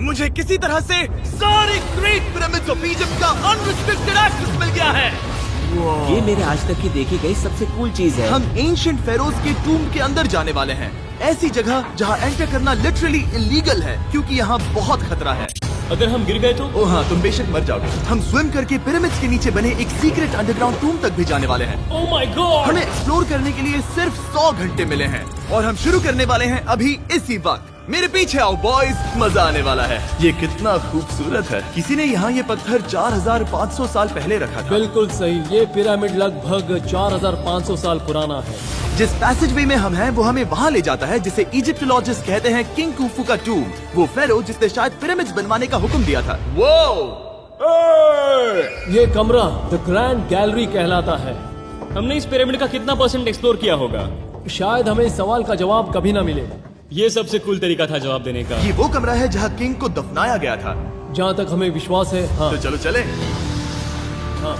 मुझे किसी तरह से सारी ग्रेट पिरामिड्स ऑफ इजिप्ट का अनरिस्ट्रिक्टेड एक्सेस मिल गया है। ये मेरे आज तक की देखी गई सबसे कूल चीज है। हम एंशिएंट फेरोज के टूम के अंदर जाने वाले हैं, ऐसी जगह जहाँ एंटर करना लिटरली इलीगल है क्योंकि यहाँ बहुत खतरा है। अगर हम गिर गए तो? ओ हाँ, तुम बेशक मर जाओगे। हम स्विम करके पिरामिड्स के नीचे बने एक सीक्रेट अंडरग्राउंड टूम तक भी जाने वाले हैं। Oh my God! हमें एक्सप्लोर करने के लिए सिर्फ 100 घंटे मिले हैं और हम शुरू करने वाले हैं अभी इसी वक्त। मेरे पीछे आओ बॉयज, मजा आने वाला है। ये कितना खूबसूरत है। किसी ने यहाँ ये पत्थर 4500 साल पहले रखा था। बिल्कुल सही, ये पिरामिड लगभग 4500 साल पुराना है। जिस पैसेजवे में हम हैं वो हमें वहाँ ले जाता है जिसे इजिप्टोलॉजिस्ट कहते हैं किंग कुफू का टूम, वो फेरो जिसने शायद पिरामिड्स बनवाने का हुक्म दिया था। वो ये कमरा द ग्रैंड गैलरी कहलाता है। हमने इस पिरामिड का कितना % एक्सप्लोर किया होगा? शायद हमें इस सवाल का जवाब कभी ना मिले। ये सबसे कूल तरीका था जवाब देने का। ये वो कमरा है जहाँ किंग को दफनाया गया था। जहाँ तक हमें विश्वास है। हाँ। तो चलो चले। हाँ।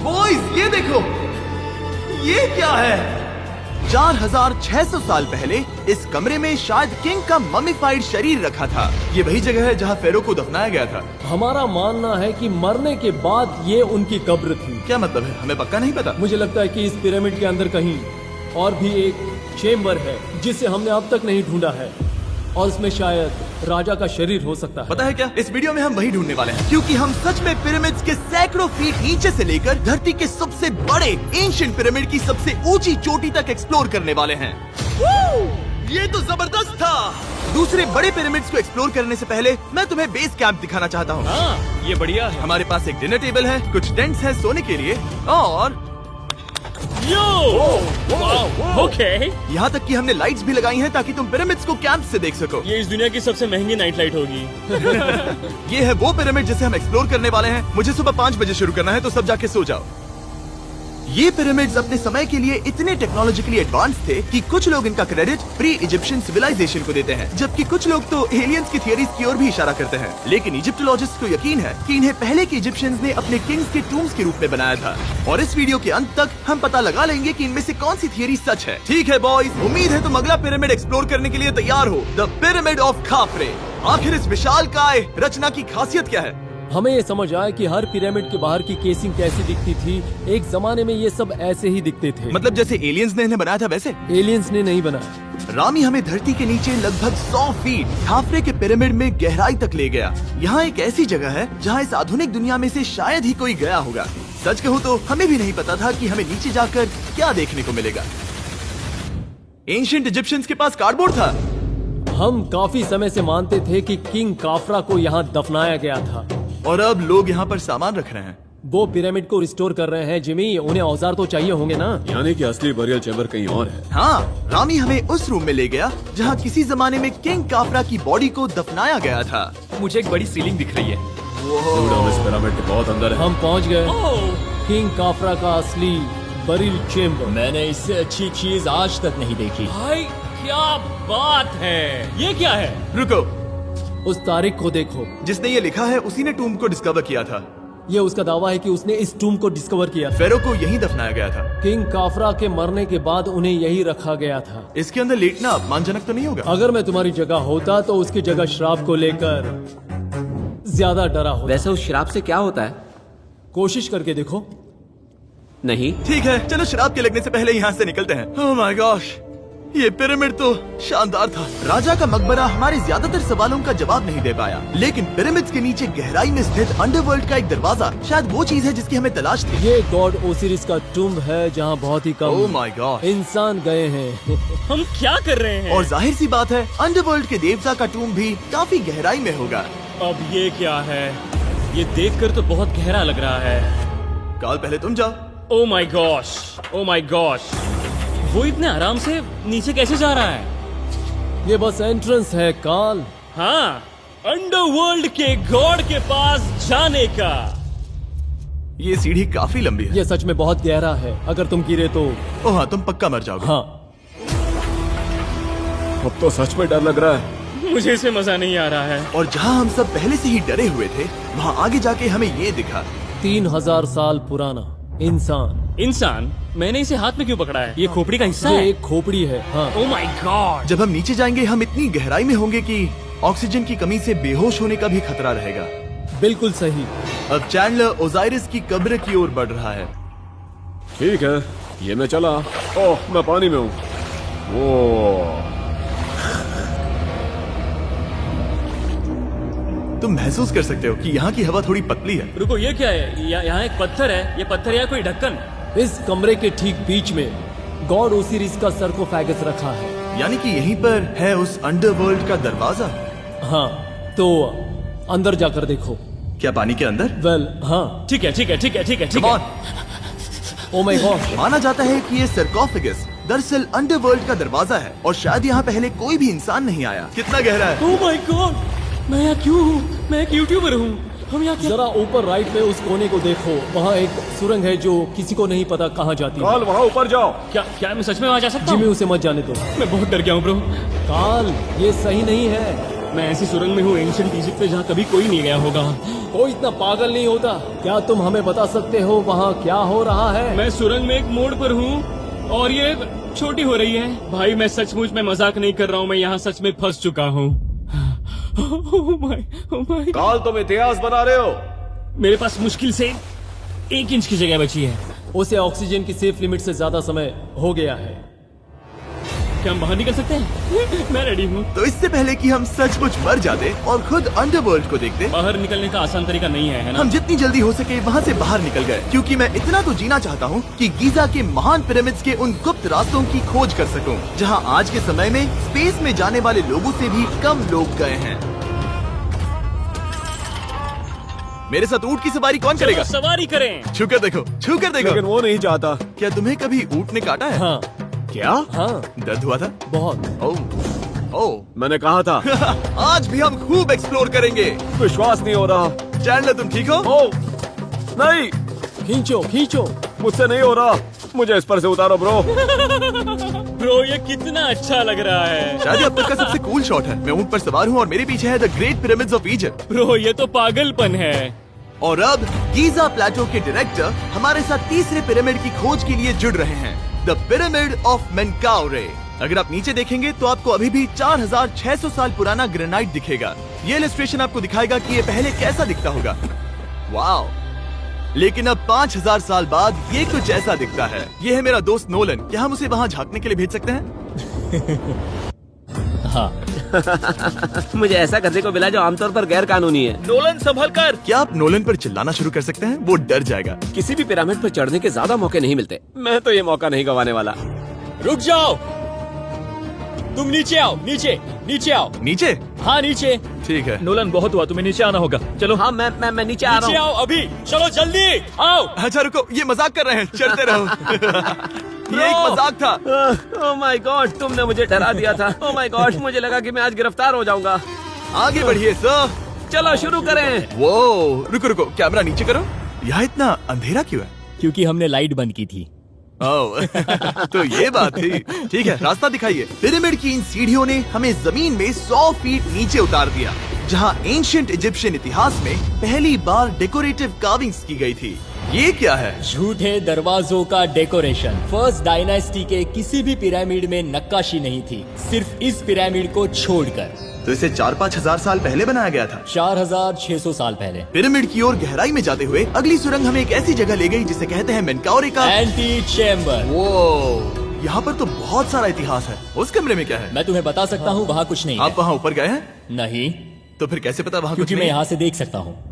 बॉयज ये देखो, ये क्या है? 4600 साल पहले इस कमरे में शायद किंग का ममीफाइड शरीर रखा था। ये वही जगह है जहाँ फेरो को दफनाया गया था। हमारा मानना है कि मरने के बाद ये उनकी कब्र थी। क्या मतलब है? हमें पक्का नहीं पता। मुझे लगता है कि इस पिरामिड के अंदर कहीं और भी एक चेम्बर है जिसे हमने अब तक नहीं ढूंढा है और उसमें शायद राजा का शरीर हो सकता है। पता है क्या, इस वीडियो में हम वही ढूंढने वाले हैं क्योंकि हम सच में पिरामिड्स के सैकड़ों फीट नीचे से लेकर धरती के सबसे बड़े एंशिएंट पिरामिड की सबसे ऊंची चोटी तक एक्सप्लोर करने वाले हैं। ये तो जबरदस्त था। दूसरे बड़े पिरामिड्स को एक्सप्लोर करने से पहले मैं तुम्हें बेस कैंप दिखाना चाहता हूँ। हाँ, ये बढ़िया है। हमारे पास एक डिनर टेबल है, कुछ टेंट्स हैं सोने के लिए और ओके। यहाँ तक कि हमने लाइट्स भी लगाई हैं ताकि तुम पिरामिड्स को कैंप से देख सको। ये इस दुनिया की सबसे महंगी नाइट लाइट होगी। ये है वो पिरामिड जिसे हम एक्सप्लोर करने वाले हैं। मुझे सुबह 5 बजे शुरू करना है तो सब जाके सो जाओ। ये पिरामिड्स अपने समय के लिए इतने टेक्नोलॉजिकली एडवांस थे कि कुछ लोग इनका क्रेडिट प्री इजिप्शियन सिविलाइजेशन को देते हैं, जबकि कुछ लोग तो एलियंस की थियरीज की ओर भी इशारा करते हैं। लेकिन इजिप्टोलॉजिस्ट को यकीन है कि इन्हें पहले के इजिप्शियंस ने अपने किंग्स के टूम्स के रूप में बनाया था। और इस वीडियो के अंत तक हम पता लगा लेंगे कि इनमें से कौन सी थियरी सच है। ठीक है बॉयज, उम्मीद है तुम अगला पिरामिड एक्सप्लोर करने के लिए तैयार हो, द पिरामिड ऑफ खाफरे। आखिर इस विशालकाय रचना की खासियत क्या है? हमें ये समझ आया कि हर पिरामिड के बाहर की केसिंग कैसी दिखती थी। एक जमाने में ये सब ऐसे ही दिखते थे। मतलब जैसे एलियंस ने इन्हें बनाया था वैसे? एलियंस ने नहीं बनाया। रामी हमें धरती के नीचे लगभग 100 फीट खाफरे के पिरामिड में गहराई तक ले गया। यहाँ एक ऐसी जगह है जहाँ इस आधुनिक दुनिया में से शायद ही कोई गया होगा। सच कहूँ तो हमें भी नहीं पता था कि हमें नीचे जाकर क्या देखने को मिलेगा। एंशिएंट इजिप्शियंस के पास कार्डबोर्ड था। हम काफी समय से मानते थे कि किंग काफरा को यहाँ दफनाया गया था और अब लोग यहाँ पर सामान रख रहे हैं। वो पिरामिड को रिस्टोर कर रहे हैं। जिमी, उन्हें औजार तो चाहिए होंगे ना? यानी कि असली बरियल चैम्बर कहीं और है। हाँ, रामी हमें उस रूम में ले गया जहाँ किसी जमाने में किंग काफरा की बॉडी को दफनाया गया था। मुझे एक बड़ी सीलिंग दिख रही है। हम इस पिरामिड के बहुत अंदर है। हम पहुँच गए किंग काफरा का असली बरियल चेम्बर। मैंने इससे अच्छी चीज आज तक नहीं देखी। भाई क्या बात है! ये क्या है? रुको, उस तारीख को देखो। जिसने ये लिखा है उसी ने टूम को डिस्कवर किया था। ये उसका दावा है कि उसने इस टूम को डिस्कवर किया। फेरो को यहीं दफनाया गया था। किंग काफरा के मरने के बाद उन्हें यही रखा गया था। इसके अंदर लेटना अपमानजनक तो नहीं होगा? अगर मैं तुम्हारी जगह होता तो उसकी जगह शराब को लेकर ज्यादा डरा होता। वैसे उस शराब से क्या होता है? कोशिश करके देखो। नहीं। ठीक है, चलो शराब के लगने से पहले यहाँ से निकलते हैं। ओह माय गॉश, ये पिरामिड तो शानदार था। राजा का मकबरा हमारे ज्यादातर सवालों का जवाब नहीं दे पाया, लेकिन पिरामिड्स के नीचे गहराई में स्थित अंडरवर्ल्ड का एक दरवाजा शायद वो चीज है जिसकी हमें तलाश थी। ये गॉड ओसिरिस का टूम्ब है जहाँ बहुत ही ओह कम माय गॉड इंसान गए हैं। हम क्या कर रहे हैं? और जाहिर सी बात है अंडरवर्ल्ड के देवता का टूम्ब भी काफी गहराई में होगा। अब ये क्या है? ये देखकर तो बहुत गहरा लग रहा है। काल पहले तुम जाओ। Oh my gosh, oh my gosh, वो इतने आराम से नीचे कैसे जा रहा है? ये बस एंट्रेंस है काल। हाँ, अंडरवर्ल्ड के गॉड के पास जाने का। ये सीढ़ी काफी लंबी है। ये सच में बहुत गहरा है। अगर तुम गिरे तो ओह हाँ, तुम पक्का मर जाओगे। हाँ। अब तो सच में डर लग रहा है। मुझे इसमें मजा नहीं आ रहा है। और जहाँ हम सब पहले से ही डरे हुए थे, वहाँ आगे जाके हमें ये दिखा। 3000 साल पुराना इंसान इंसान, मैंने इसे हाथ में क्यों पकड़ा है? ये खोपड़ी का हिस्सा ये है। एक खोपड़ी है। हाँ, ओ माय गॉड। जब हम नीचे जाएंगे हम इतनी गहराई में होंगे कि ऑक्सीजन की कमी से बेहोश होने का भी खतरा रहेगा। बिल्कुल सही। अब चैंडलर ओजाइरिस की कब्र की ओर बढ़ रहा है। ठीक है, ये मैं चला। ओह, मैं पानी में हूँ। वो तुम महसूस कर सकते हो कि यहाँ की हवा थोड़ी पतली है। रुको, ये क्या है? यहाँ एक पत्थर है। ये पत्थर या कोई ढक्कन? इस कमरे के ठीक बीच में गॉड ओसिरिस का सरकोफेगस रखा है। यानी कि यहीं पर है उस अंडरवर्ल्ड का दरवाजा। हाँ, तो अंदर जाकर देखो। क्या पानी के अंदर? वेल, हाँ। ठीक है, ठीक है, ठीक है, ठीक है, ठीक Come है। on। Oh my God. माना जाता है कि ये सरकोफेगस दरअसल अंडरवर्ल्ड का दरवाजा है और शायद यहाँ पहले कोई भी इंसान नहीं आया। कितना गहरा है? ओ माय गॉड, मैं यहाँ क्यों हूँ? मैं एक यूट्यूबर हूँ। हम यहाँ क्या? जरा ऊपर राइट में उस कोने को देखो, वहाँ एक सुरंग है जो किसी को नहीं पता कहाँ जाती है। काल, वहाँ ऊपर जाओ। क्या मैं सच में वहाँ जा सकता जिमी, हूँ? उसे मत जाने दो। मैं बहुत डर गया हूँ ब्रो। काल, ये सही नहीं है। मैं ऐसी सुरंग में हूँ एंशिएंट इजिप्ट में जहाँ कभी कोई नहीं गया होगा। कोई इतना पागल नहीं होता। क्या तुम हमें बता सकते हो वहाँ क्या हो रहा है? मैं सुरंग में एक मोड़ पर हूँ और ये छोटी हो रही है। भाई मैं सचमुच में मजाक नहीं कर रहा हूँ, मैं यहाँ सच में फंस चुका हूँ। Oh my। काल, तुम इतिहास बना रहे हो। मेरे पास मुश्किल से 1 इंच की जगह बची है। उसे ऑक्सीजन की सेफ लिमिट से ज्यादा समय हो गया है। क्या हम बाहर निकल सकते हैं? मैं रेडी हूँ। तो इससे पहले कि हम सचमुच मर जाते और खुद अंडरवर्ल्ड को देखते, बाहर निकलने का आसान तरीका नहीं है ना? हम जितनी जल्दी हो सके वहाँ से बाहर निकल गए, क्योंकि मैं इतना तो जीना चाहता हूँ कि गीजा के महान पिरामिड्स के उन गुप्त रास्तों की खोज कर सकूं, जहाँ आज के समय में स्पेस में जाने वाले लोगों से भी कम लोग गए हैं। मेरे साथ ऊंट की सवारी कौन करेगा? चलो सवारी करें। छूकर देखो, छूकर देखो। लेकिन वो नहीं चाहता। क्या तुम्हें कभी ऊंट ने काटा है? हाँ, क्या? हाँ, दर्द हुआ था? बहुत। ओह, ओह। मैंने कहा था। आज भी हम खूब एक्सप्लोर करेंगे। विश्वास नहीं हो रहा। चैंडलर, तुम ठीक हो? ओह, नहीं, खींचो, खींचो। मुझसे नहीं हो रहा। मुझे इस पर से उतारो ब्रो। ब्रो ये कितना अच्छा लग रहा है। शायद ये अब तक का सबसे कूल शॉट है। मैं ऊंट पर सवार हूँ और मेरे पीछे है the great pyramids of Egypt. Bro ये तो पागलपन है। और अब गीजा प्लेटो के डायरेक्टर हमारे साथ तीसरे पिरामिड की खोज के लिए जुड़ रहे हैं, द पिरामिड ऑफ मेनकाउरे। अगर आप नीचे देखेंगे तो आपको अभी भी 4600 साल पुराना ग्रेनाइट दिखेगा। ये इलस्ट्रेशन आपको दिखाएगा कि ये पहले कैसा दिखता होगा। वाओ! लेकिन अब 5000 साल बाद ये कुछ ऐसा दिखता है। ये है मेरा दोस्त नोलन। क्या हम उसे वहाँ झांकने के लिए भेज सकते हैं? हाँ। मुझे ऐसा करने को मिला जो आमतौर पर गैर कानूनी है। नोलन संभल कर। क्या आप नोलन पर चिल्लाना शुरू कर सकते हैं? वो डर जाएगा। किसी भी पिरामिड पर चढ़ने के ज्यादा मौके नहीं मिलते। मैं तो ये मौका नहीं गंवाने वाला। रुक जाओ, तुम नीचे आओ। नीचे नीचे आओ। नीचे? हाँ नीचे। ठीक है। नोलन बहुत हुआ, तुम्हें नीचे आना होगा। चलो हाँ, मैं नीचे आ नीचे रहा हूँ। आओ अभी। चलो जल्दी आओ। अच्छा रुको, ये मजाक कर रहे हैं, चलते रहो। ये एक मजाक था। ओह माय गॉड, तुमने मुझे डरा दिया था। ओह माय गॉड, मुझे लगा कि मैं आज गिरफ्तार हो जाऊंगा। आगे बढ़िए सर। चलो शुरू करें। वो रुको रुको, कैमरा नीचे करो। यहाँ इतना अंधेरा क्यों है? क्योंकि हमने लाइट बंद की थी। ओह, तो ये बात थी। ठीक है, रास्ता दिखाइए। पिरामिड की इन सीढ़ियों ने हमें जमीन में 100 फीट नीचे उतार दिया, जहाँ एंशिएंट इजिप्शियन इतिहास में पहली बार डेकोरेटिव कार्विंग्स की गई थी। ये क्या है? झूठे दरवाजों का डेकोरेशन। फर्स्ट डायनेस्टी के किसी भी पिरामिड में नक्काशी नहीं थी, सिर्फ इस पिरामिड को छोड़कर। तो इसे 4-5 हजार साल पहले बनाया गया था। 4600 साल पहले। पिरामिड की ओर गहराई में जाते हुए अगली सुरंग हमें एक ऐसी जगह ले गई जिसे कहते हैं मेनकाउरे का एंटी चेम्बर। वो यहाँ पर तो बहुत सारा इतिहास है। उस कमरे में क्या है? मैं तुम्हें बता सकता हूँ, वहाँ कुछ नहीं आप है। वहाँ ऊपर गए हैं? नहीं, तो फिर कैसे पता वहाँ कुछ क्योंकि मैं नहीं? यहाँ से देख सकता हूँ।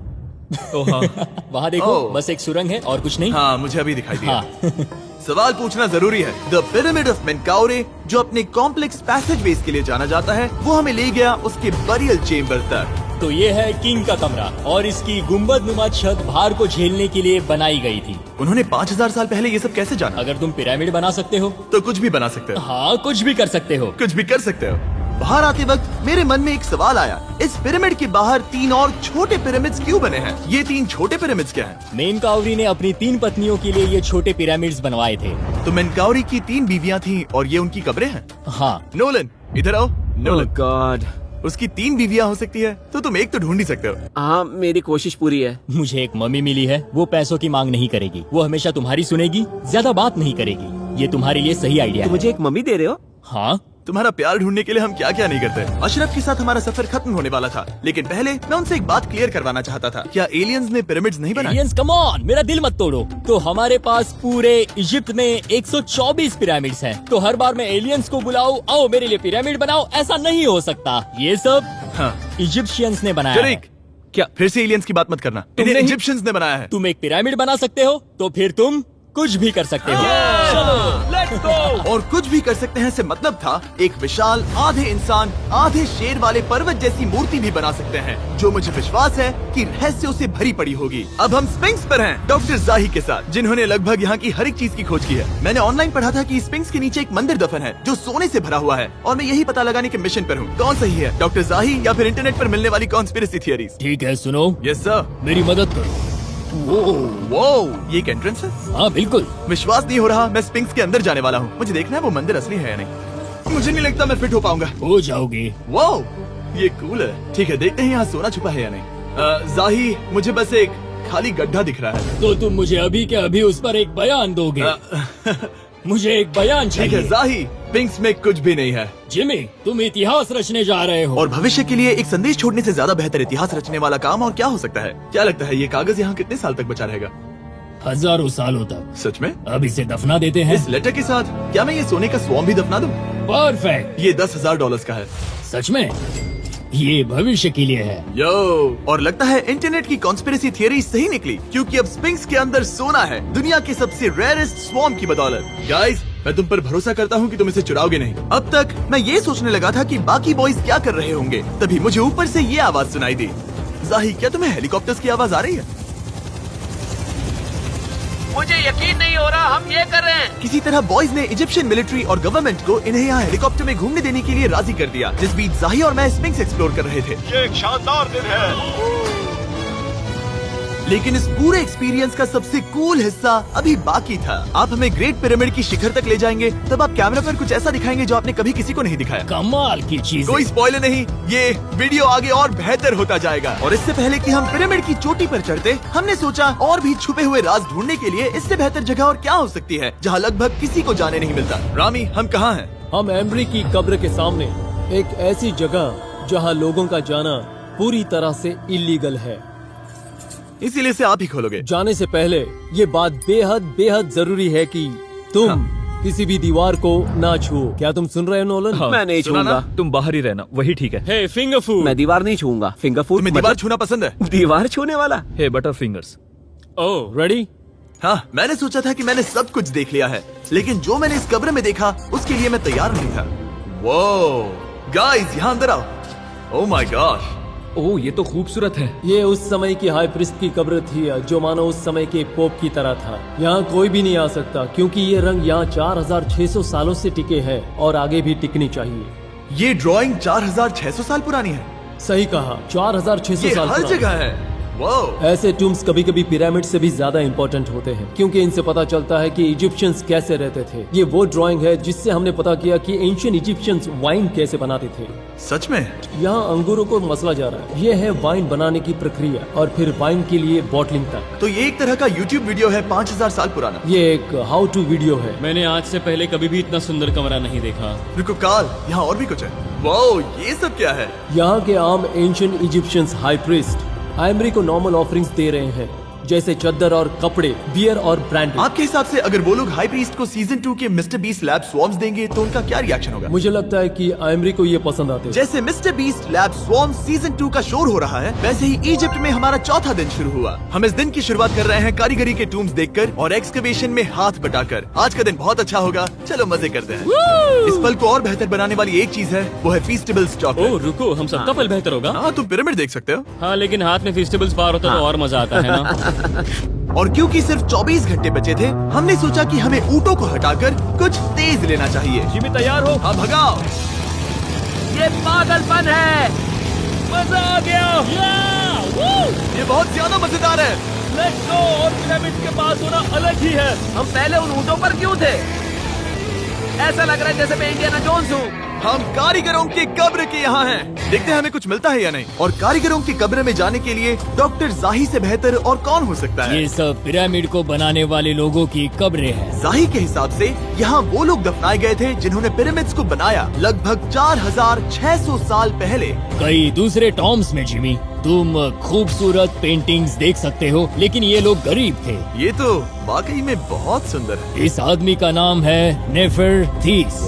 वहाँ देखो, ओह। बस एक सुरंग है और कुछ नहीं। हाँ, मुझे अभी दिखाई दिया। हाँ। सवाल पूछना जरूरी है। द पिरामिड ऑफ मेनकाउरे, जो अपने कॉम्प्लेक्स पैसेजवेज के लिए जाना जाता है, वो हमें ले गया उसके बरियल चेम्बर तक। तो ये है किंग का कमरा और इसकी गुम्बद नुमा छत भार को झेलने के लिए बनाई गई थी। उन्होंने 5000 साल पहले ये सब कैसे जाना? अगर तुम पिरामिड बना सकते हो तो कुछ भी बना सकते हो। हाँ, कुछ भी कर सकते हो। कुछ भी कर सकते हो। बाहर आते वक्त मेरे मन में एक सवाल आया, इस पिरामिड के बाहर 3 और छोटे पिरामिड्स क्यों बने हैं? ये 3 छोटे पिरामिड्स क्या हैं? मेनकाउरी ने अपनी 3 पत्नियों के लिए ये छोटे पिरामिड्स बनवाए थे। तो मेनकाउरी की 3 बीवियां थीं और ये उनकी कब्रें हैं। हाँ। नोलन, इधर आओ। ओह नोलन, गॉड, उसकी 3 बीवियां हो सकती है, तो तुम एक तो ढूंढ ही सकते हो। हाँ, मेरी कोशिश पूरी है। मुझे एक मम्मी मिली है, वो पैसों की मांग नहीं करेगी, वो हमेशा तुम्हारी सुनेगी, ज्यादा बात नहीं करेगी। ये तुम्हारे लिए सही आइडिया तो है। मुझे एक मम्मी दे रहे हो? हाँ, तुम्हारा प्यार ढूंढने के लिए हम क्या क्या नहीं करते। अशरफ के साथ हमारा सफर खत्म होने वाला था, लेकिन पहले मैं उनसे एक बात क्लियर करवाना चाहता था। क्या एलियंस ने पिरामिड्स नहीं बनाए? एलियंस कम ऑन, मेरा दिल मत तोड़ो। तो हमारे पास पूरे इजिप्ट में 124 पिरामिड्स हैं। तो हर बार मैं एलियंस को बुलाऊं, आओ मेरे लिए पिरामिड बनाओ, ऐसा नहीं हो सकता। ये सब हाँ, इजिप्शियंस ने बनाया है। जरीक, क्या फिर से एलियंस की बात मत करना। इन्हें नहीं- इजिप्शियंस ने बनाया है। तुम एक पिरामिड बना सकते हो, तो फिर तुम कुछ भी कर सकते हो। और कुछ भी कर सकते हैं से मतलब था एक विशाल आधे इंसान आधे शेर वाले पर्वत जैसी मूर्ति भी बना सकते हैं, जो मुझे विश्वास है कि रहस्यों से भरी पड़ी होगी। अब हम स्पिंक्स पर हैं, डॉक्टर जाही के साथ, जिन्होंने लगभग यहाँ की हर एक चीज की खोज की है। मैंने ऑनलाइन पढ़ा था कि स्पिंक्स के नीचे एक मंदिर दफन है जो सोने से भरा हुआ है, और मैं यही पता लगाने के मिशन पर हूँ। कौन सही है, डॉक्टर जाही या फिर इंटरनेट पर मिलने वाली कॉन्स्पिरेसी थियरीज? ठीक है, सुनो, यस सर। मेरी मदद करो। वो ये एक एंट्रेंस है? हाँ बिल्कुल। विश्वास नहीं हो रहा, मैं स्पिंक्स के अंदर जाने वाला हूँ। मुझे देखना है वो मंदिर असली है या नहीं। मुझे नहीं लगता मैं फिट हो पाऊंगा। हो जाओगे। वो ये कूल है। ठीक है, देखते हैं यहाँ सोना छुपा है या नहीं। जाही, मुझे बस एक खाली गड्ढा दिख रहा है। तो तुम मुझे अभी के अभी उस पर एक बयान दोगे? मुझे एक बयान ठीक है चाहिए। जाही, पिंक्स में कुछ भी नहीं है। जिमी, तुम इतिहास रचने जा रहे हो। और भविष्य के लिए एक संदेश छोड़ने से ज्यादा बेहतर इतिहास रचने वाला काम और क्या हो सकता है? क्या लगता है ये कागज यहाँ कितने साल तक बचा रहेगा? हजारों सालों तक। सच में? अब इसे दफना देते हैं। इस लेटर के साथ क्या मैं ये सोने का स्वॉर्म भी दफना दूं? परफेक्ट। ये $10,000 का है। सच में? ये भविष्य के लिए है। यो, और लगता है इंटरनेट की कॉन्स्पिरेसी थियरी सही निकली, क्योंकि अब स्पिंक्स के अंदर सोना है, दुनिया के सबसे रेयरेस्ट स्वॉर्म की बदौलत। गाइस, मैं तुम पर भरोसा करता हूँ कि तुम इसे चुराओगे नहीं। अब तक मैं ये सोचने लगा था कि बाकी बॉयज क्या कर रहे होंगे, तभी मुझे ऊपर से ये आवाज सुनाई दी। जाही, क्या तुम्हें हेलीकॉप्टर्स की आवाज आ रही है? मुझे यकीन नहीं हो रहा हम ये कर रहे हैं। किसी तरह बॉयज ने इजिप्शियन मिलिट्री और गवर्नमेंट को इन्हें यहाँ हेलीकॉप्टर में घूमने देने के लिए राजी कर दिया, जिस बीच जाही और मैं स्पिंक्स एक्सप्लोर कर रहे थे। ये एक शानदार दिन है। लेकिन इस पूरे एक्सपीरियंस का सबसे कूल हिस्सा अभी बाकी था। आप हमें ग्रेट पिरामिड की शिखर तक ले जाएंगे, तब आप कैमरा पर कुछ ऐसा दिखाएंगे जो आपने कभी किसी को नहीं दिखाया। कमाल की चीज। कोई स्पॉइलर नहीं, ये वीडियो आगे और बेहतर होता जाएगा। और इससे पहले कि हम पिरामिड की चोटी पर चढ़ते, हमने सोचा और भी छुपे हुए राज ढूंढने के लिए इससे बेहतर जगह और क्या हो सकती है, जहाँ लगभग किसी को जाने नहीं मिलता। रामी, हम कहाँ हैं? हम एम्ब्री की कब्र के सामने, एक ऐसी जगह जहां लोगों का जाना पूरी तरह से इलीगल है। इसीलिए से आप ही खोलोगे। जाने से पहले ये बात बेहद बेहद जरूरी है कि तुम किसी भी दीवार को ना छुओ। क्या तुम सुन रहे हो नोलन? मैं नहीं सुना ना? छूंगा। तुम बाहर ही रहना, वही ठीक है। हे फिंगर फूड। मैं दीवार नहीं छूंगा। फिंगर फूड तुम्हें दीवार छूना पसंद है? दीवार छूने वाला? हे बटर फिंगर्स। ओह, रेडी? हाँ, मैंने सोचा था कि मैंने सब कुछ देख लिया है, लेकिन जो मैंने इस कब्र में देखा उसके लिए मैं तैयार नहीं था। वो गाइस, यहाँ अंदर आओ। ओह माय गॉश, ओह, ये तो खूबसूरत है। ये उस समय की हाई प्रिस्ट की कब्र थी, जो मानो उस समय के पोप की तरह था। यहाँ कोई भी नहीं आ सकता, क्योंकि ये रंग यहाँ 4600 सालों से टिके हैं और आगे भी टिकनी चाहिए। ये ड्राइंग 4600 साल पुरानी है। सही कहा, 4600 ये साल हर पुरानी। जगह है। वो ऐसे टूम्स कभी कभी पिरामिड से भी ज्यादा इंपॉर्टेंट होते हैं, क्योंकि इनसे पता चलता है कि इजिप्शियंस कैसे रहते थे। ये वो ड्राइंग है जिससे हमने पता किया कि एंशियंट इजिप्शियंस वाइन कैसे बनाते थे। सच में? यहाँ अंगूरों को मसला जा रहा है। ये है वाइन बनाने की प्रक्रिया और फिर वाइन के लिए बॉटलिंग तक। तो ये एक तरह का YouTube वीडियो है 5000 साल पुराना। ये एक हाउ टू वीडियो है। मैंने आज से पहले कभी भी इतना सुंदर कमरा नहीं देखा। रुको काल, यहाँ और भी कुछ है। वो ये सब क्या है? यहाँ के आम एंशियंट इजिप्शियंस हाई प्रीस्ट आइमरी को नॉर्मल ऑफरिंग्स दे रहे हैं, जैसे चद्दर और कपड़े, बियर और ब्रांड। आपके हिसाब से अगर वो लोग हाई प्रीस्ट को सीजन 2 के मिस्टर बीस्ट लैब स्वॉर्म्स देंगे तो उनका क्या रिएक्शन होगा? मुझे लगता है कि आइमरी को ये पसंद आते हैं। जैसे मिस्टर बीस्ट लैब स्वॉर्म्स सीजन 2 का शोर हो रहा है, वैसे ही इजिप्ट में हमारा चौथा दिन शुरू हुआ। हम इस दिन की शुरुआत कर रहे हैं कारीगरी के टूम्स देखकर और एक्सकवेशन में हाथ बटाकर। आज का दिन बहुत अच्छा होगा, चलो मजे करते हैं। इस पल को और बेहतर बनाने वाली एक चीज है, वो है फीस्टेबल्स ओह चॉकलेट। रुको, हम सबका पल बेहतर होगा। हाँ, तुम पिरामिड देख सकते हो। हाँ, लेकिन हाथ में फेस्टिवल्स बार होता तो और मजा आता है ना। और क्योंकि सिर्फ 24 घंटे बचे थे, हमने सोचा कि हमें ऊँटों को हटाकर कुछ तेज लेना चाहिए। जिमी तैयार हो? हाँ, भगाओ। ये पागलपन है। मजा आ गया। ये बहुत ज्यादा मजेदार है। Let's go. और पिरामिड के पास होना अलग ही है। हम पहले उन ऊँटों पर क्यों थे? ऐसा लग रहा है जैसे मैं इंडियाना जोन्स हूँ। हम कारीगरों की कब्र के यहाँ हैं। देखते हैं हमें कुछ मिलता है या नहीं। और कारीगरों की कब्र में जाने के लिए डॉक्टर जाही से बेहतर और कौन हो सकता है। ये सब पिरामिड को बनाने वाले लोगों की कब्रें हैं। जाही के हिसाब से यहाँ वो लोग दफनाए गए थे जिन्होंने पिरामिड्स को बनाया लगभग 4600 साल पहले। कई दूसरे टॉम्स में जिमी, तुम खूबसूरत पेंटिंग्स देख सकते हो, लेकिन ये लोग गरीब थे। ये तो वाकई में बहुत सुंदर है। इस आदमी का नाम है नेफरथीस।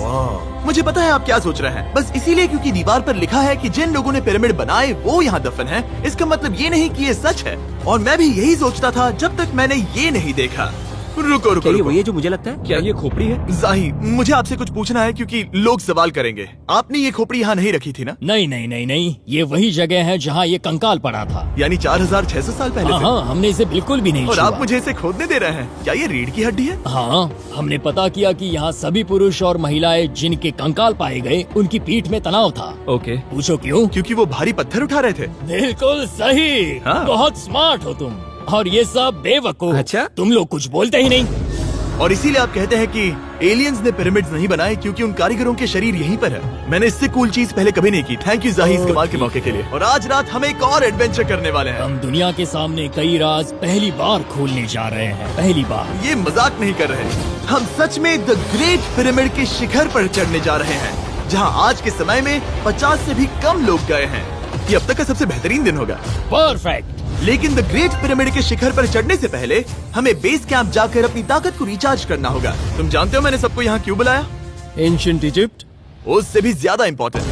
मुझे पता है आप क्या सोच रहे हैं, बस इसीलिए क्योंकि दीवार पर लिखा है कि जिन लोगों ने पिरामिड बनाए वो यहाँ दफन है, इसका मतलब ये नहीं कि ये सच है। और मैं भी यही सोचता था जब तक मैंने ये नहीं देखा। रुको रुको क्या ये रुको। वही है जो मुझे लगता है? क्या ये खोपड़ी है? जाही, मुझे आपसे कुछ पूछना है क्योंकि लोग सवाल करेंगे। आपने ये खोपड़ी यहाँ नहीं रखी थी ना? नहीं नहीं नहीं नहीं, ये वही जगह है जहाँ ये कंकाल पड़ा था। यानी 4600 साल पहले हाँ से? हाँ, हमने इसे बिल्कुल भी नहीं और छुआ। आप मुझे इसे खोदने दे रहे हैं? क्या ये रीढ़ की हड्डी है? हाँ, हमने पता किया कि यहाँ सभी पुरुष और महिलाएं जिनके कंकाल पाए गए उनकी पीठ में तनाव था। ओके। पूछो क्यों? क्योंकि वो भारी पत्थर उठा रहे थे। बिल्कुल सही। हाँ। बहुत स्मार्ट हो तुम। और ये सब बेवकूफ। अच्छा? तुम लोग कुछ बोलते ही नहीं। और इसीलिए आप कहते हैं कि एलियंस ने पिरामिड्स नहीं बनाए क्योंकि उन कारीगरों के शरीर यहीं पर है। मैंने इससे कूल चीज पहले कभी नहीं की। थैंक यू जाही इस कमाल के मौके के लिए। और आज रात हम एक और एडवेंचर करने वाले हैं। हम दुनिया के सामने कई राज पहली बार खोलने जा रहे हैं। पहली बार। ये मजाक नहीं कर रहे। हम सच में द ग्रेट पिरामिड के शिखर पर चढ़ने जा रहे हैं, जहां आज के समय में 50 से भी कम लोग गए हैं। ये अब तक का सबसे बेहतरीन दिन होगा। परफेक्ट। लेकिन द ग्रेट पिरामिड के शिखर पर चढ़ने से पहले हमें बेस कैंप जाकर अपनी ताकत को रिचार्ज करना होगा। तुम जानते हो मैंने सबको यहाँ क्यों बुलाया? Ancient Egypt. उससे भी ज्यादा इम्पोर्टेंट,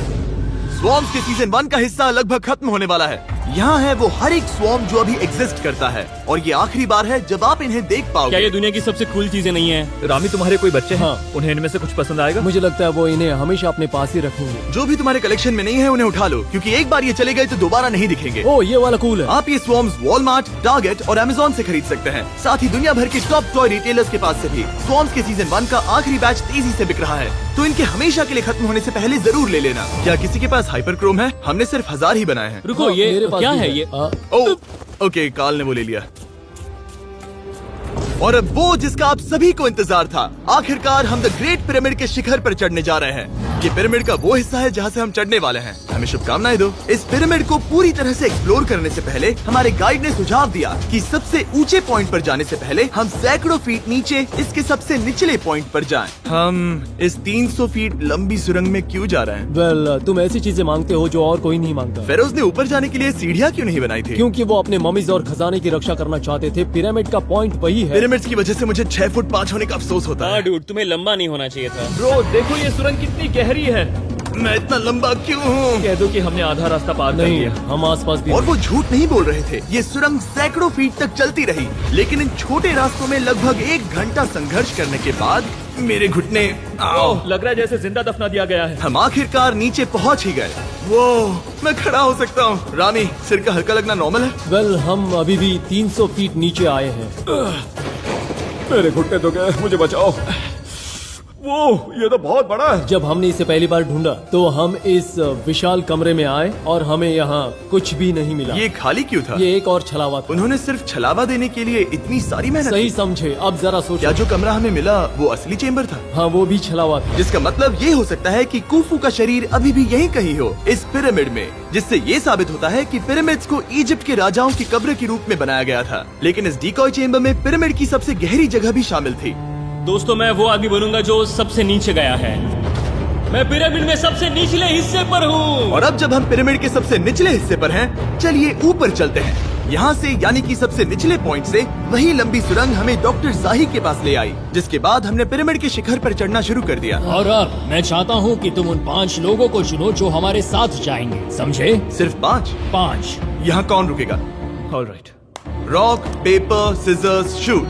स्वॉर्म्स के सीजन 1 का हिस्सा लगभग खत्म होने वाला है। यहाँ है वो हर एक स्वॉर्म जो अभी एग्जिस्ट करता है, और ये आखिरी बार है जब आप इन्हें देख क्या पाओगे। ये दुनिया की सबसे कूल चीजें नहीं है? रामी, तुम्हारे कोई बच्चे हैं? हाँ। उन्हें इनमें से कुछ पसंद आएगा? मुझे लगता है वो इन्हें हमेशा अपने पास ही रखेंगे। जो भी तुम्हारे कलेक्शन में नहीं है उन्हें उठा लो, क्योंकि एक बार ये चले गए तो दोबारा नहीं दिखेंगे। ओ, ये वाला कूल है। आप ये स्वॉर्म्स वॉलमार्ट, टारगेट और अमेज़न से खरीद सकते हैं। साथ ही दुनिया भर के टॉप टॉय रिटेलर्स के पास से भी। स्वॉर्म्स के सीजन 1 का आखिरी बैच तेजी से बिक रहा है, तो इनके हमेशा के लिए खत्म होने से पहले जरूर ले लेना। क्या किसी के पास हाइपर क्रोम है? हमने सिर्फ 1000 ही बनाए हैं। रुको, हाँ, ये मेरे पास क्या भी है ये? ओके, काल ने वो ले लिया। और अब वो जिसका आप सभी को इंतजार था, आखिरकार हम द ग्रेट पिरामिड के शिखर पर चढ़ने जा रहे हैं। ये पिरामिड का वो हिस्सा है जहाँ से हम चढ़ने वाले हैं। हमें शुभकामनाएं दो। इस पिरामिड को पूरी तरह से एक्सप्लोर करने से पहले हमारे गाइड ने सुझाव दिया कि सबसे ऊंचे पॉइंट पर जाने से पहले हम सैकड़ों फीट नीचे इसके सबसे निचले पॉइंट पर जाएं। हम इस 300 फीट लंबी सुरंग में क्यों जा रहे हैं? वेल, तुम ऐसी चीजें मांगते हो जो और कोई नहीं मांगता। फेरोज ने ऊपर जाने के लिए सीढ़ियाँ क्यों नहीं बनाई थी? क्योंकि वो अपने ममीज और खजाने की रक्षा करना चाहते थे। पिरामिड का पॉइंट वही है। पिरामिड्स की वजह से मुझे 6 फुट 5 होने का अफसोस होता हाँ है। डूड, तुम्हें लंबा नहीं होना चाहिए था। ब्रो, देखो ये सुरंग कितनी गहरी है। मैं इतना लंबा क्यों हूँ? कह दो कि हमने आधा रास्ता पार कर नहीं, लिया। हम आसपास भी और वो झूठ नहीं बोल रहे थे। ये सुरंग सैकड़ों फीट तक चलती रही, लेकिन इन छोटे रास्तों में लगभग 1 घंटा संघर्ष करने के बाद मेरे घुटने ओह, लग रहा है जैसे जिंदा दफना दिया गया है। हम आखिरकार नीचे पहुंच ही गए। वो मैं खड़ा हो सकता हूँ। रामी, सिर का हल्का लगना नॉर्मल है? वेल, हम अभी भी 300 फीट नीचे आए हैं। मेरे घुटने तो गए, मुझे बचाओ। वो ये तो बहुत बड़ा है। जब हमने इसे पहली बार ढूंढा तो हम इस विशाल कमरे में आए और हमें यहाँ कुछ भी नहीं मिला। ये खाली क्यों था? ये एक और छलावा था। उन्होंने सिर्फ छलावा देने के लिए इतनी सारी मेहनत सही की। समझे। अब जरा क्या सोचो। जो कमरा हमें मिला वो असली चेम्बर था? हाँ, वो भी छलावा था। जिसका मतलब ये हो सकता है कि कुफू का शरीर अभी भी यहीं कहीं हो, इस पिरामिड में, जिससे ये साबित होता है कि पिरामिड्स को इजिप्ट के राजाओं की कब्र के रूप में बनाया गया था। लेकिन इस डिकॉय चेम्बर में पिरामिड की सबसे गहरी जगह भी शामिल थी। दोस्तों, मैं वो आदमी बनूंगा जो सबसे नीचे गया है। मैं पिरामिड में सबसे निचले हिस्से पर हूँ। और अब जब हम पिरामिड के सबसे निचले हिस्से पर हैं, चलिए ऊपर चलते हैं। यहाँ से यानी कि सबसे निचले पॉइंट से वही लंबी सुरंग हमें डॉक्टर जाही के पास ले आई, जिसके बाद हमने पिरामिड के शिखर पर चढ़ना शुरू कर दिया। और अब मैं चाहता हूँ कि तुम उन 5 लोगों को चुनो जो हमारे साथ जाएंगे, समझे? सिर्फ 5? 5। यहाँ कौन रुकेगा? Alright. Rock, paper, scissors, shoot.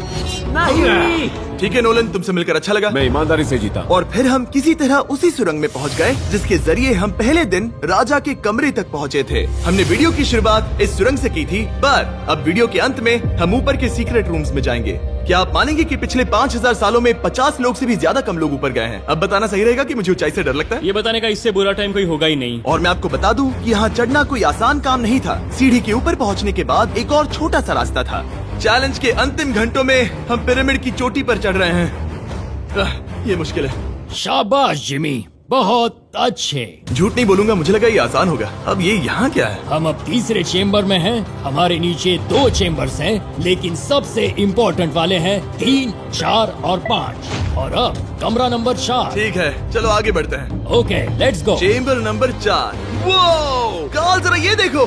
नहीं। ठीक है नोलन, तुमसे मिलकर अच्छा लगा। मैं ईमानदारी से जीता। और फिर हम किसी तरह उसी सुरंग में पहुंच गए जिसके जरिए हम पहले दिन राजा के कमरे तक पहुंचे थे। हमने वीडियो की शुरुआत इस सुरंग से की थी, पर अब वीडियो के अंत में हम ऊपर के सीक्रेट रूम्स में जाएंगे। क्या आप मानेंगे कि पिछले 5000 सालों में 50 लोग से भी ज्यादा कम लोग ऊपर गए हैं? अब बताना सही रहेगा कि मुझे ऊंचाई से डर लगता है। ये बताने का इससे बुरा टाइम कोई होगा ही नहीं। और मैं आपको बता दूं कि यहाँ चढ़ना कोई आसान काम नहीं था। सीढ़ी के ऊपर पहुँचने के बाद एक और छोटा सा रास्ता था। चैलेंज के अंतिम घंटों में हम पिरामिड की चोटी पर चढ़ रहे हैं। ये मुश्किल है। शाबाश जिमी, बहुत अच्छे। झूठ नहीं बोलूंगा, मुझे लगा ये आसान होगा। अब ये यहाँ क्या है? हम अब तीसरे चेम्बर में हैं। हमारे नीचे 2 चेम्बर्स हैं, लेकिन सबसे इम्पोर्टेंट वाले हैं 3, 4 और 5। और अब कमरा नंबर 4। ठीक है, चलो आगे बढ़ते हैं। Okay, let's go. Chamber number 4। वो कार्ल, जरा ये देखो,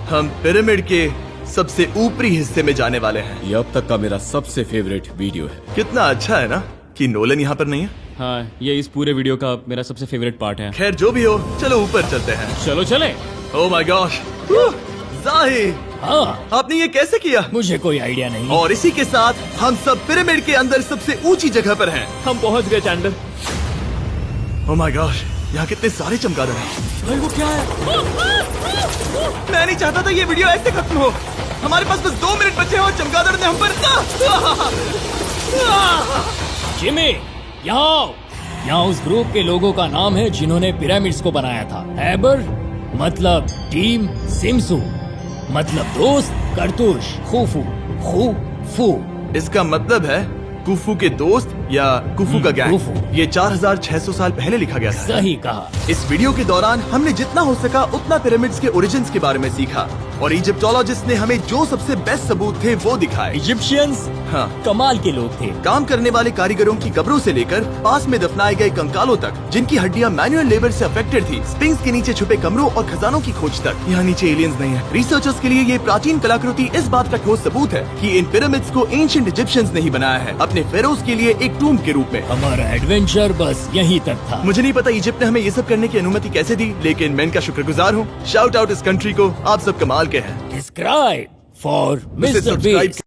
हम पिरामिड के सबसे ऊपरी हिस्से में जाने वाले हैं। ये अब तक का मेरा सबसे फेवरेट वीडियो है। कितना अच्छा है ना कि नोलन यहाँ पर नहीं है। हाँ, ये इस पूरे वीडियो का मेरा सबसे फेवरेट पार्ट है। खैर जो भी हो, चलो ऊपर चलते हैं। चलो चले। ओह माय गॉश, जाहिर, हाँ, आपने ये कैसे किया? मुझे कोई आइडिया नहीं। और इसी के साथ हम सब पिरामिड के अंदर सबसे ऊंची जगह पर हैं। हम पहुंच गए चैंडलर। ओह माय गॉश, यहाँ कितने सारे चमगादड़ हैं। भाई वो क्या है? मैं नहीं चाहता था ये वीडियो ऐसे खत्म हो। हमारे पास बस 2 मिनट बचे हैं और चमगादड़ ने हम पर जिमी, यहाँ उस ग्रुप के लोगों का नाम है जिन्होंने पिरामिड्स को बनाया था। एबर मतलब टीम, सिमसू मतलब दोस्त, करतुश, खुफू, खुफू। इसका मतलब है कुफू के दोस्त या कुफू का गैंग। कुफू। ये 4600 साल पहले लिखा गया था। सही कहा। इस वीडियो के दौरान हमने जितना हो सका उतना पिरामिड्स के ओरिजिन्स के बारे में सीखा और इजिप्टोलॉजिस्ट ने हमें जो सबसे बेस्ट सबूत थे वो दिखाए। इजिप्शियंस हाँ, कमाल के लोग थे। काम करने वाले कारीगरों की कब्रों से लेकर पास में दफनाए गए कंकालों तक, जिनकी हड्डियां मैनुअल लेबर से अफेक्टेड थी, स्पिंक्स के नीचे छुपे कमरों और खजानों की खोज तक। यहाँ नीचे एलियंस नहीं है। रिसर्चर्स के लिए ये प्राचीन कलाकृति इस बात का ठोस सबूत है कि इन पिरामिड्स को एंशिएंट इजिप्शियंस ने ही बनाया है, अपने फेरोज के लिए एक टूम्ब के रूप में। हमारा एडवेंचर बस यहीं तक था। मुझे नहीं पता इजिप्ट ने हमें ये सब करने की अनुमति कैसे दी, लेकिन मैं इनका शुक्रगुजार हूँ। शाउट आउट इस कंट्री को, आप सब कमाल के हैं। Subscribe for Mr. Mr. Subscribe Beast.